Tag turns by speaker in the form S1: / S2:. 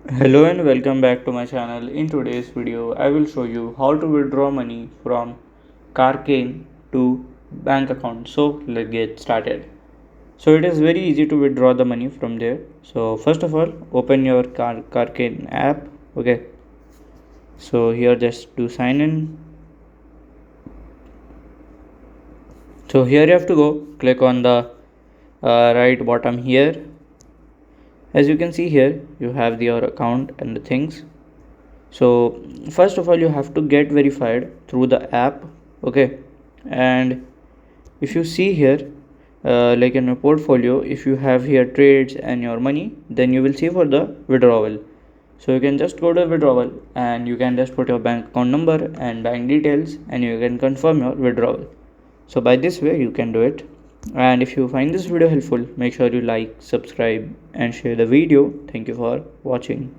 S1: Hello and welcome back to my channel. In today's video, I will show you how to withdraw money from Kraken to bank account. So let's get started. So it is very easy to withdraw the money from there. So first of all, open your Kraken app. Okay. So here just to sign in. So here you have to go. Click on the right bottom here. As you can see here, you have your account and the things. So first of all you have to get verified through the app. Okay, and if you see here, like in your portfolio, if you have here trades and your money, then you will see for the withdrawal. So you can just go to withdrawal and you can just put your bank account number and bank details and you can confirm your withdrawal. So by this way you can do it. And if you find this video helpful, make sure you like, subscribe and share the video. Thank you for watching.